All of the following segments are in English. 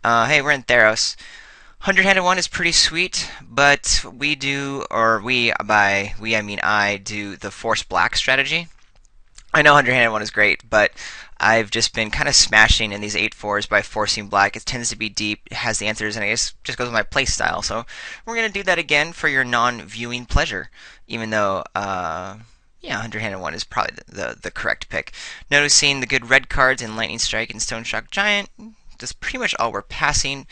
Hey, we're in Theros. Hundred-handed one is pretty sweet, but we do, or by we I mean I do the force black strategy. I know hundred-handed one is great, but I've just been kind of smashing in these 8-4s by forcing black. It tends to be deep, it has the answers, and I guess just goes with my play style. So we're gonna do that again for your non-viewing pleasure, even though yeah, hundred-handed one is probably the correct pick. Noticing the good red cards in Lightning Strike and Stone Shock Giant. That's pretty much all we're passing.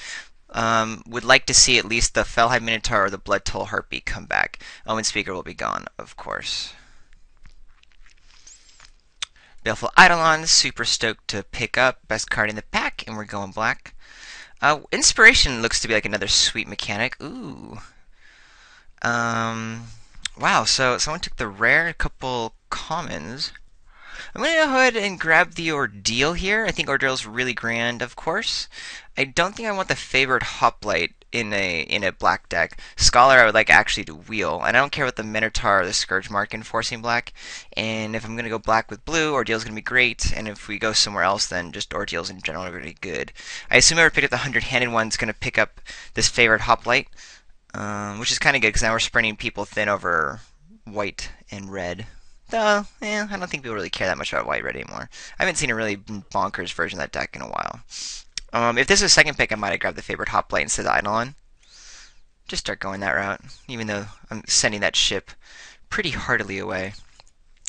Would like to see at least the Fellhide Minotaur or the Blood Toll Harpy come back. Omen Speaker will be gone, of course. Baleful Eidolon, super stoked to pick up. Best card in the pack, and we're going black. Inspiration looks to be like another sweet mechanic. Ooh. Wow, so someone took the rare, a couple commons. I'm going to go ahead and grab the Ordeal here. I think Ordeal's really grand, of course. I don't think I want the favored Hoplite in a black deck. Scholar I would like actually to wheel, and I don't care about the Minotaur or the Scourge Mark enforcing black. And if I'm going to go black with blue, Ordeal's going to be great, and if we go somewhere else, then just Ordeals in general are going to be good. I assume whoever picked up the hundred-handed one's going to pick up this favored Hoplite, which is kind of good because now we're spreading people thin over white and red. Though, yeah, I don't think people really care that much about white red anymore. I haven't seen a really bonkers version of that deck in a while. If this was a second pick, I might have grabbed the favorite Hoplite instead of Eidolon. Just start going that route, even though I'm sending that ship pretty heartily away.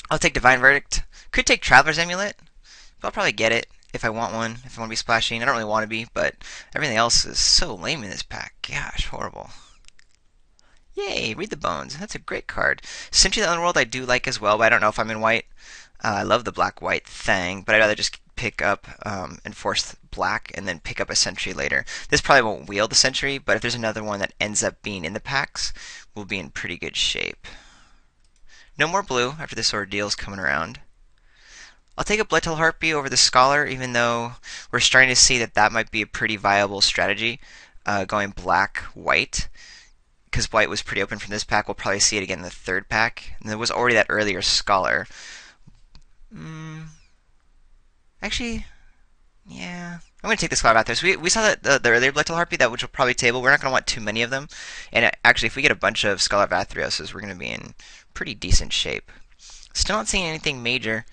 I'll take Divine Verdict. Could take Traveler's Amulet, but I'll probably get it if I want one, if I want to be splashing. I don't really want to be, but everything else is so lame in this pack. Gosh, horrible. Yay, Read the Bones. That's a great card. Sentry of the Underworld I do like as well, but I don't know if I'm in white. I love the black-white thing, but I'd rather just pick up Enforce Black and then pick up a Sentry later. This probably won't wield the Sentry, but if there's another one that ends up being in the packs, we'll be in pretty good shape. No more blue after this Ordeal's coming around. I'll take a Blood Toll Harpy over the Scholar, even though we're starting to see that that might be a pretty viable strategy, going black-white. Because white was pretty open from this pack, we'll probably see it again in the third pack. And there was already that earlier Scholar. Actually, yeah. I'm going to take the Scholar out there. So we saw that the earlier Blood Toll Harpy, that which will probably table. We're not going to want too many of them. And actually, if we get a bunch of Scholar Vathroses, we're going to be in pretty decent shape. Still not seeing anything major.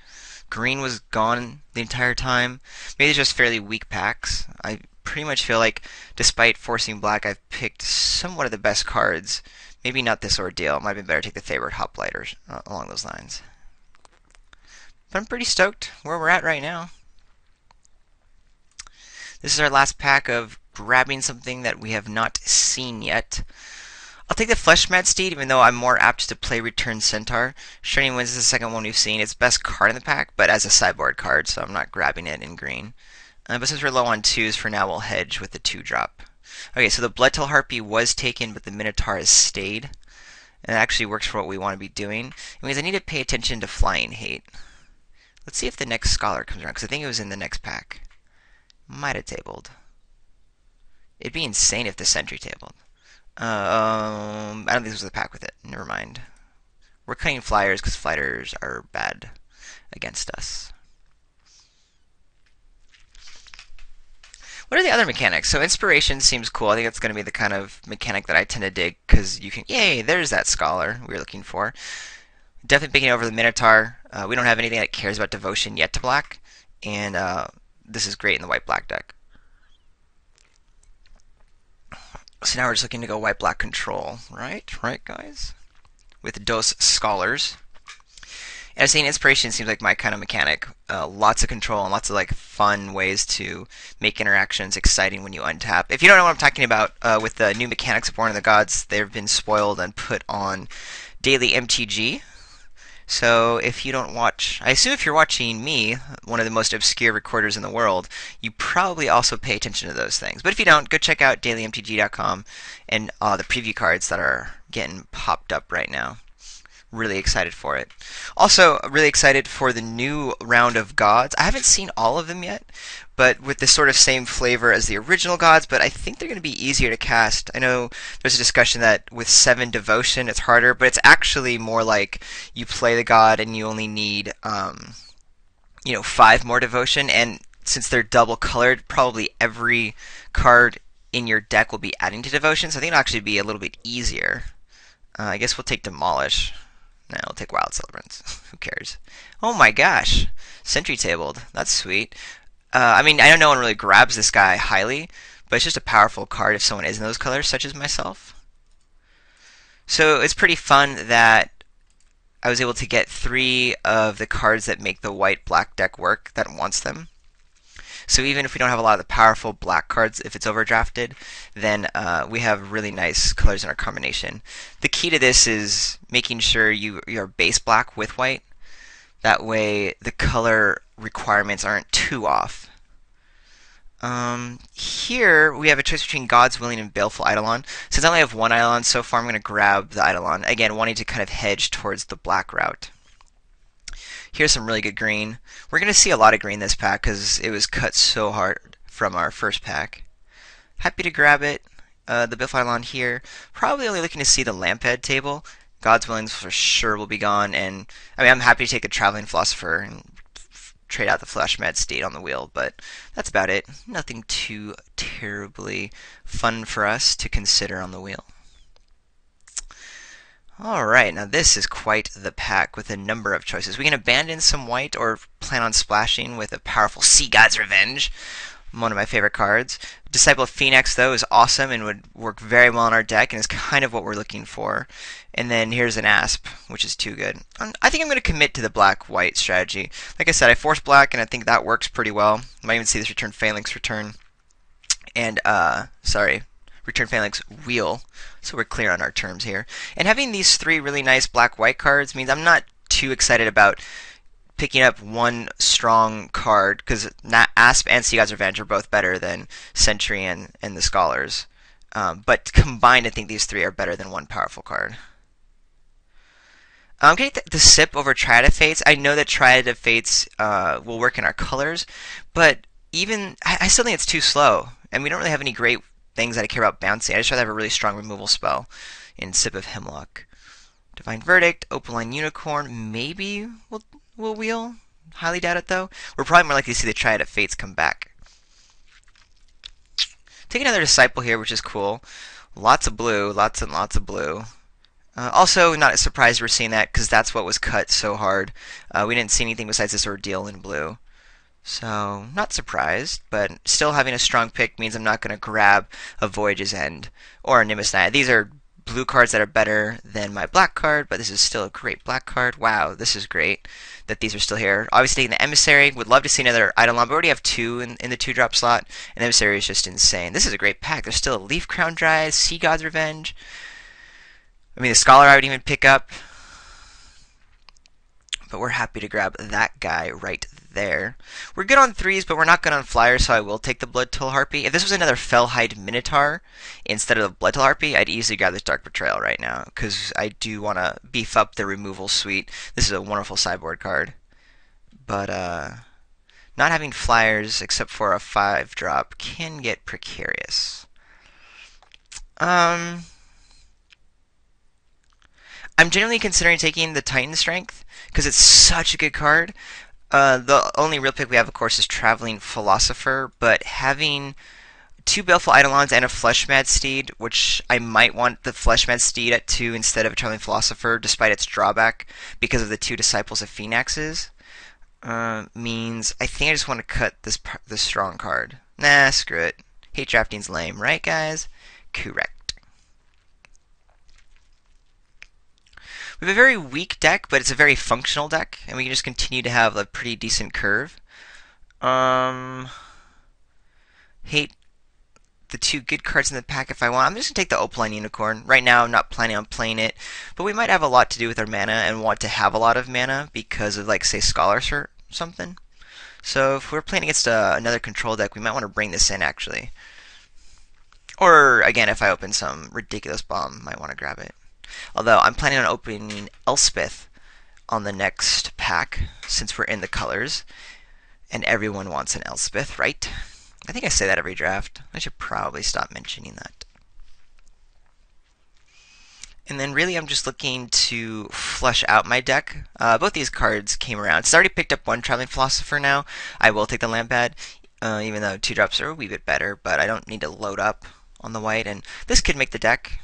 Green was gone the entire time. Maybe it's just fairly weak packs. I pretty much feel like, despite forcing black, I've picked somewhat of the best cards. Maybe not this Ordeal. It might have been better to take the favorite Hoplite or along those lines. But I'm pretty stoked where we're at right now. This is our last pack of grabbing something that we have not seen yet. I'll take the Fleshmad Steed, even though I'm more apt to play Return Centaur. Shining Winds is the second one we've seen. It's best card in the pack, but as a sideboard card, so I'm not grabbing it in green. But since we're low on 2s, for now we'll hedge with the 2-drop. Okay, so the Blood Toll Harpy was taken, but the Minotaur has stayed. And it actually works for what we want to be doing. It means I need to pay attention to Flying Hate. Let's see if the next Scholar comes around, because I think it was in the next pack. Might have tabled. It'd be insane if the Sentry tabled. I don't think this was the pack with it. Never mind. We're cutting Flyers, because Flyers are bad against us. What are the other mechanics? So Inspiration seems cool. I think that's going to be the kind of mechanic that I tend to dig, because you can... Yay, there's that Scholar we were looking for. Definitely picking over the Minotaur. We don't have anything that cares about Devotion yet to black, and this is great in the white-black deck. So now we're just looking to go white-black control. Right, guys? With Dos Scholars. And I've seen Inspiration seems like my kind of mechanic. Lots of control and lots of like fun ways to make interactions exciting when you untap. If you don't know what I'm talking about, with the new mechanics of Born of the Gods, they've been spoiled and put on daily MTG. So if you don't watch, I assume if you're watching me, one of the most obscure recorders in the world, you probably also pay attention to those things. But if you don't, go check out dailymtg.com and the preview cards that are getting popped up right now. Really excited for it. Also, really excited for the new round of gods. I haven't seen all of them yet, but with the sort of same flavor as the original gods, but I think they're going to be easier to cast. I know there's a discussion that with 7 devotion it's harder, but it's actually more like you play the god and you only need 5 more devotion, and since they're double colored, probably every card in your deck will be adding to Devotion, so I think it'll actually be a little bit easier. I guess we'll take Demolish. No, we'll take Wild Celebrants. Who cares? Oh my gosh. Sentry Tabled. That's sweet. I mean, I know no one really grabs this guy highly, but it's just a powerful card if someone is in those colors, such as myself. So it's pretty fun that I was able to get 3 of the cards that make the white-black deck work that wants them. So even if we don't have a lot of the powerful black cards, if it's overdrafted, then we have really nice colors in our combination. The key to this is making sure you're base black with white. That way the color requirements aren't too off. Here we have a choice between God's Willing and Baleful Eidolon. Since I only have one Eidolon so far, I'm going to grab the Eidolon. Again, wanting to kind of hedge towards the black route. Here's some really good green. We're going to see a lot of green this pack because it was cut so hard from our first pack. Happy to grab it. The Baleful Eidolon here. Probably only looking to see the Lamphead table. God's Willings for sure will be gone. And I mean, I'm happy to take the Traveling Philosopher and trade out the Flesh Mad Steed on the wheel, but that's about it. Nothing too terribly fun for us to consider on the wheel. Alright, now this is quite the pack with a number of choices. We can abandon some white or plan on splashing with a powerful Sea God's Revenge, one of my favorite cards. Disciple of Phoenix, though, is awesome and would work very well in our deck and is kind of what we're looking for. And then here's an Asp, which is too good. I think I'm going to commit to the black-white strategy. Like I said, I forced black, and I think that works pretty well. You might even see this return Phalanx return. And, return Phalanx wheel. So we're clear on our terms here. And having these 3 really nice black-white cards means I'm not too excited about picking up one strong card, because Asp and Sea God's Revenge are both better than Sentry and the Scholars. But combined, I think these 3 are better than one powerful card. I'm getting the Sip over Triad of Fates. I know that Triad of Fates will work in our colors, but even I still think it's too slow. And we don't really have any great things that I care about bouncing. I just rather have a really strong removal spell in Sip of Hemlock. Divine Verdict, Opaline Unicorn, maybe we'll wheel. Highly doubt it, though. We're probably more likely to see the Triad of Fates come back. Take another Disciple here, which is cool. Lots of blue, lots and lots of blue. Also, not surprised we're seeing that, because that's what was cut so hard. We didn't see anything besides this Ordeal in blue. So, not surprised, but still having a strong pick means I'm not going to grab a Voyage's End or a Nimbus Knight. These are blue cards that are better than my black card, but this is still a great black card. Wow, this is great that these are still here. Obviously taking the Emissary, would love to see another Eidolon, but we already have 2 in the 2-drop slot, and the Emissary is just insane. This is a great pack. There's still a Leaf Crown Dry, Sea God's Revenge. I mean, the Scholar I would even pick up, but we're happy to grab that guy right there. We're good on 3s, but we're not good on flyers, so I will take the Bloodtoll Harpy. If this was another Fellhide Minotaur instead of the Bloodtoll Harpy, I'd easily grab this Dark Betrayal right now, because I do want to beef up the removal suite. This is a wonderful sideboard card. But, not having flyers except for a 5-drop can get precarious. I'm generally considering taking the Titan Strength, because it's such a good card. The only real pick we have, of course, is Traveling Philosopher, but having 2 Baleful Eidolons and a Flesh Mad Steed, which I might want the Flesh Mad Steed at 2 instead of a Traveling Philosopher, despite its drawback because of the 2 Disciples of Phoenixes, means I think I just want to cut this strong card. Nah, screw it. Hate drafting's lame, right, guys? Correct. We have a very weak deck, but it's a very functional deck, and we can just continue to have a pretty decent curve. Hate the 2 good cards in the pack if I want. I'm just going to take the Opaline Unicorn. Right now, I'm not planning on playing it, but we might have a lot to do with our mana and want to have a lot of mana because of, like, say, Scholars or something. So if we're playing against another control deck, we might want to bring this in, actually. Or, again, if I open some ridiculous bomb, might want to grab it. Although, I'm planning on opening Elspeth on the next pack, since we're in the colors. And everyone wants an Elspeth, right? I think I say that every draft. I should probably stop mentioning that. And then really I'm just looking to flush out my deck. Both these cards came around. It's already picked up one Traveling Philosopher now. I will take the Lampad. even though 2 drops are a wee bit better, but I don't need to load up on the white, and this could make the deck.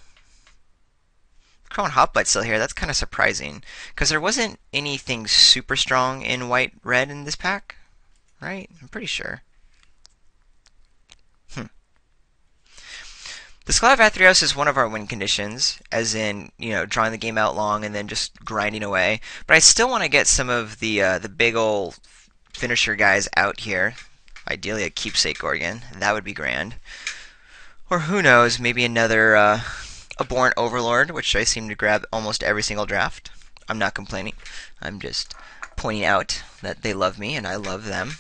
Crown Hoplite's still here. That's kind of surprising, because there wasn't anything super strong in white-red in this pack, right? I'm pretty sure. The Scholar of Athreos is one of our win conditions, as in, drawing the game out long and then just grinding away. But I still want to get some of the big old finisher guys out here. Ideally a Keepsake Gorgon. That would be grand. Or who knows, maybe another Abhorrent Overlord, which I seem to grab almost every single draft. I'm not complaining. I'm just pointing out that they love me and I love them.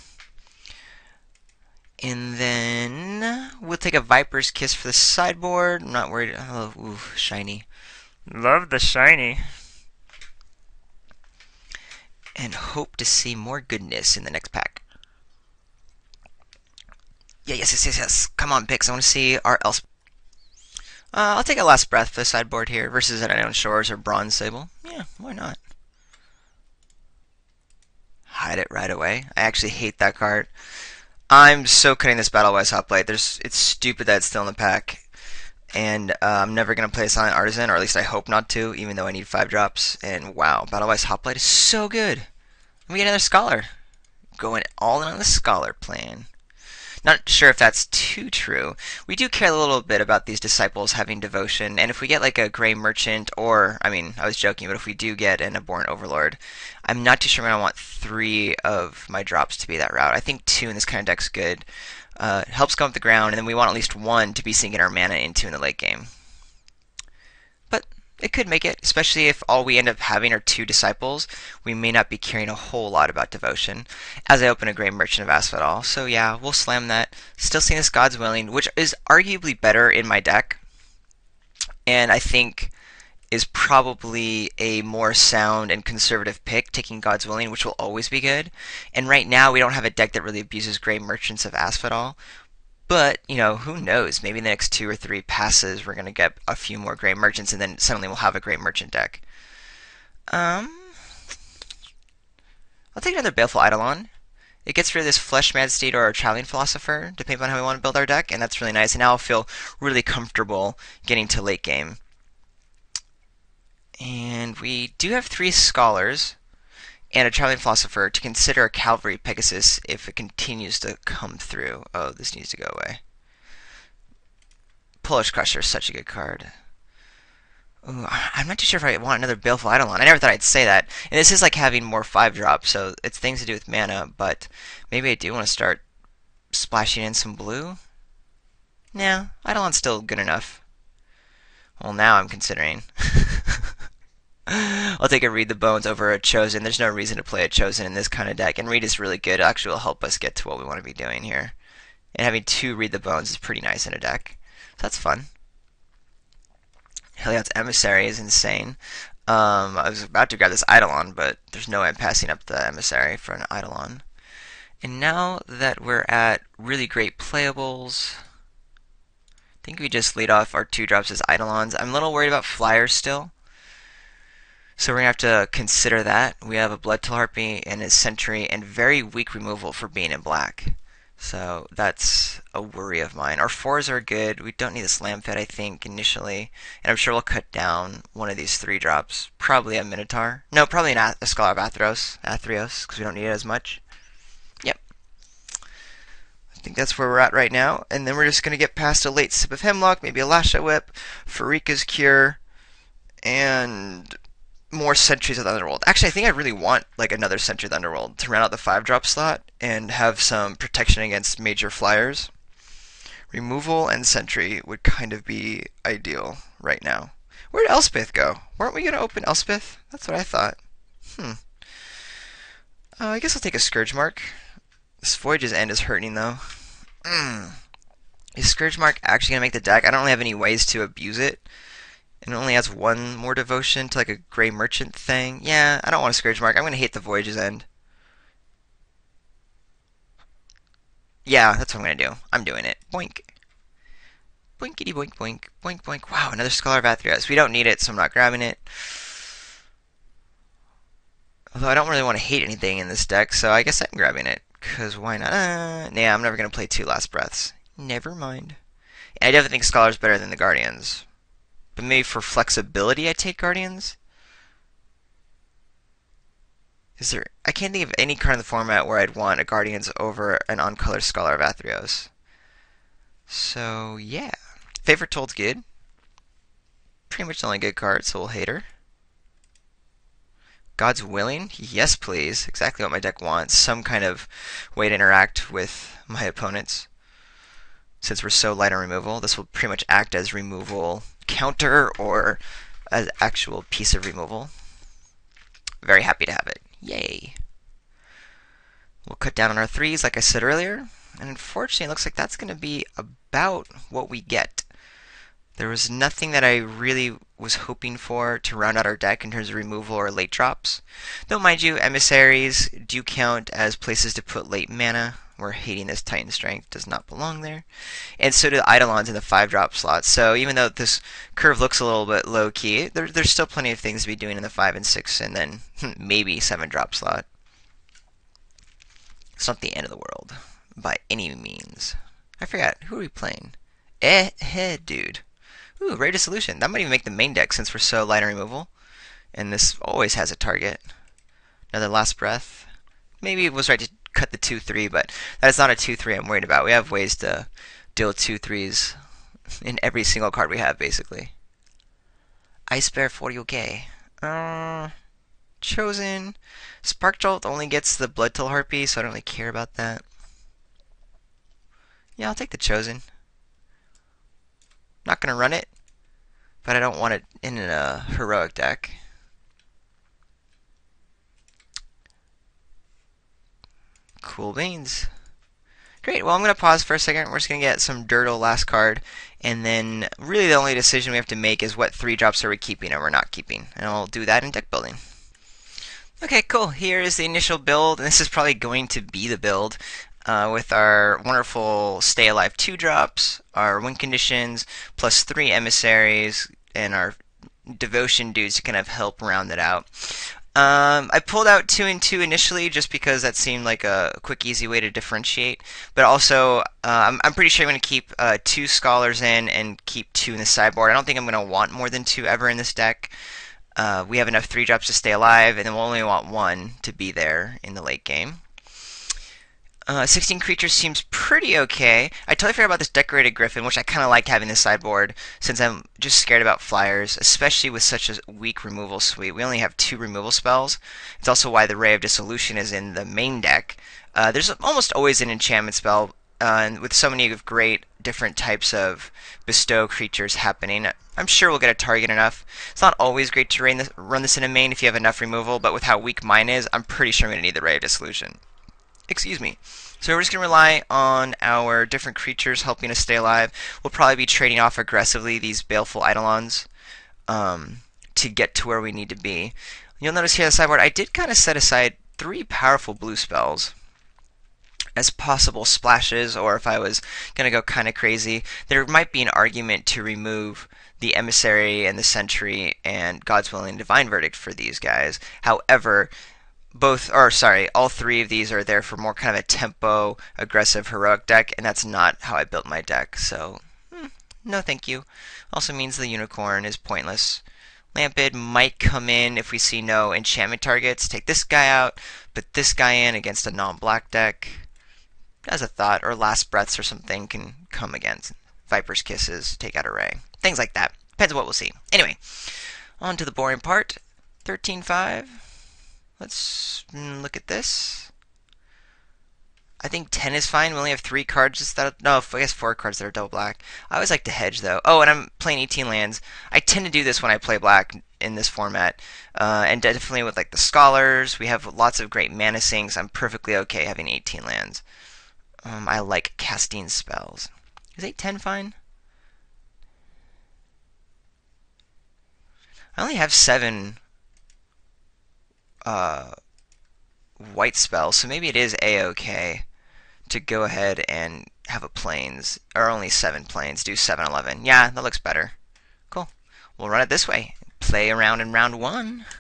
And then we'll take a Viper's Kiss for the sideboard. I'm not worried. Oh, ooh, shiny. Love the shiny. And hope to see more goodness in the next pack. Yeah, yes. Come on, picks. I want to see our else. I'll take a Last Breath for the sideboard here versus an Unknown Shores or Bronze Sable. Yeah, why not? Hide it right away. I actually hate that card. I'm so cutting this Battlewise Hoplite. It's stupid that it's still in the pack. And I'm never going to play Silent Artisan, or at least I hope not to, even though I need 5-drops. And wow, Battlewise Hoplite is so good. We get another Scholar. Going all in on the Scholar plan. Not sure if that's too true. We do care a little bit about these disciples having devotion, and if we get like a Gray Merchant, or, I mean, I was joking, but if we do get an Abhorrent Overlord, I'm not too sure I'm going to want 3 of my drops to be that route. I think 2 in this kind of deck's good. It helps go up the ground, and then we want at least 1 to be sinking our mana into in the late game. But it could make it, especially if all we end up having are 2 disciples. We may not be caring a whole lot about devotion, as I open a Gray Merchant of Asphodel. So yeah, we'll slam that. Still seeing this God's Willing, which is arguably better in my deck, and I think is probably a more sound and conservative pick, taking God's Willing, which will always be good. And right now, we don't have a deck that really abuses Gray Merchants of Asphodel. But, who knows? Maybe in the next 2 or 3 passes, we're going to get a few more Gray Merchants, and then suddenly we'll have a Gray Merchant deck. I'll take another Baleful Eidolon. It gets rid of this Flesh Mad Steed or a Traveling Philosopher, depending on how we want to build our deck, and that's really nice. And now I'll feel really comfortable getting to late game. And we do have 3 Scholars and a Traveling Philosopher to consider a Cavalry Pegasus if it continues to come through. Oh, this needs to go away. Polish Crusher is such a good card. Ooh, I'm not too sure if I want another Baleful Eidolon. I never thought I'd say that. And this is like having more 5-drops, so it's things to do with mana, but maybe I do want to start splashing in some blue. Nah, Eidolon's still good enough. Well, now I'm considering. I'll take a Read the Bones over a Chosen. There's no reason to play a Chosen in this kind of deck, and Read is really good. It actually will help us get to what we want to be doing here. And having 2 Read the Bones is pretty nice in a deck. So that's fun. Heliod's Emissary is insane. I was about to grab this Eidolon, but there's no way I'm passing up the Emissary for an Eidolon. And now that we're at really great playables, I think we just lead off our 2-drops as Eidolons. I'm a little worried about Flyers still. So we're going to have to consider that. We have a Bloodtil Harpy and a Sentry and very weak removal for being in black. So that's a worry of mine. Our 4s are good. We don't need a Slam Fit, I think, initially. And I'm sure we'll cut down one of these 3-drops. Probably a Minotaur. No, probably a Scholar of Athreos, because we don't need it as much. Yep. I think that's where we're at right now. And then we're just going to get past a late Sip of Hemlock, maybe a Lash Out Whip, Farika's Cure, and more Sentries of the Underworld. Actually, I think I really want like another Sentry of the Underworld to round out the 5-drop slot and have some protection against major flyers. Removal and Sentry would kind of be ideal right now. Where'd Elspeth go? Weren't we going to open Elspeth? That's what I thought. I guess I'll take a Scourge Mark. This Voyage's End is hurting though. Is Scourge Mark actually going to make the deck? I don't really have any ways to abuse it. And it only has 1 more devotion to like a Gray Merchant thing. Yeah, I don't want a Scourge Mark. I'm going to hate the Voyage's End. Yeah, that's what I'm going to do. I'm doing it. Boink. Boinkity boink boink. Boink boink. Wow, another Scholar of Athreos. We don't need it, so I'm not grabbing it. Although I don't really want to hate anything in this deck, so I guess I'm grabbing it. Because why not? Nah, I'm never going to play two Last Breaths. Never mind. And I definitely think Scholar's better than the Guardians. But maybe for flexibility, I take Guardians? Is there? I can't think of any card in the format where I'd want a Guardians over an uncolored Scholar of Athreos. So, yeah. Favorite Told's good. Pretty much the only good card, so we'll hate her. God's Willing? Yes, please. Exactly what my deck wants. Some kind of way to interact with my opponents. Since we're so light on removal, this will pretty much act as removal counter or an actual piece of removal. Very happy to have it. Yay. We'll cut down on our threes, like I said earlier. And unfortunately, it looks like that's going to be about what we get. There was nothing that I really was hoping for to round out our deck in terms of removal or late drops. Though, mind you, emissaries do count as places to put late mana. We're hating this Titan Strength, does not belong there. And so do the Eidolons in the 5-drop slot. So even though this curve looks a little bit low-key, there's still plenty of things to be doing in the 5 and 6 and then maybe 7-drop slot. It's not the end of the world, by any means. I forgot, who are we playing? Dude. Ooh, Rare Dissolution. That might even make the main deck since we're so light on removal. And this always has a target. Another Last Breath. Maybe it was right to cut the 2-3, but that is not a 2-3 I'm worried about. We have ways to deal 2-3s in every single card we have, basically. Ice Bear 40k. Chosen. Spark Jolt only gets the Blood Till Harpy, so I don't really care about that. Yeah, I'll take the Chosen. Not going to run it, but I don't want it in a heroic deck. Cool beans. Great, well I'm going to pause for a second. We're just going to get some Dirtle last card, and then really the only decision we have to make is what 3 drops are we keeping and we're not keeping. And I'll do that in deck building. Okay, cool. Here is the initial build, and this is probably going to be the build. With our wonderful Stay Alive 2 drops, our win conditions, plus 3 emissaries, and our devotion dudes to kind of help round it out. I pulled out 2 and 2 initially just because that seemed like a quick, easy way to differentiate. But also, I'm pretty sure I'm going to keep 2 Scholars in and keep 2 in the sideboard. I don't think I'm going to want more than 2 ever in this deck. We have enough 3 drops to stay alive, and then we'll only want 1 to be there in the late game. 16 creatures seems pretty okay. I totally forgot about this Decorated Griffin, which I kind of liked having this sideboard, since I'm just scared about flyers, especially with such a weak removal suite. We only have 2 removal spells. It's also why the Ray of Dissolution is in the main deck. There's almost always an enchantment spell, and with so many great different types of bestow creatures happening, I'm sure we'll get a target enough. It's not always great to run this in a main if you have enough removal, but with how weak mine is, I'm pretty sure I'm going to need the Ray of Dissolution. Excuse me. So we're just going to rely on our different creatures helping us stay alive. We'll probably be trading off aggressively these Baleful Eidolons to get to where we need to be. You'll notice here on the sideboard, I did kind of set aside 3 powerful blue spells as possible splashes, or if I was going to go kind of crazy, there might be an argument to remove the Emissary and the Sentry and God's Willing Divine Verdict for these guys. However, all 3 of these are there for more kind of a tempo, aggressive, heroic deck, and that's not how I built my deck, so no thank you. Also means the Unicorn is pointless. Lampid might come in if we see no enchantment targets. Take this guy out, put this guy in against a non-black deck. As a thought, or Last Breaths or something can come against. Viper's Kisses, take out Array. Things like that. Depends on what we'll see. Anyway, on to the boring part. 13-5. Let's look at this. I think 10 is fine. We only have 3 cards that no, I guess 4 cards that are double black. I always like to hedge though. Oh, and I'm playing 18 lands. I tend to do this when I play black in this format. And definitely with like the Scholars, we have lots of great mana sinks. I'm perfectly okay having 18 lands. I like casting spells. Is 8-10 fine? I only have 7 white spells, so maybe it is a-okay to go ahead and have a plains, or only 7 plains, do 7-11. Yeah, that looks better. Cool. We'll run it this way. Play around in round 1.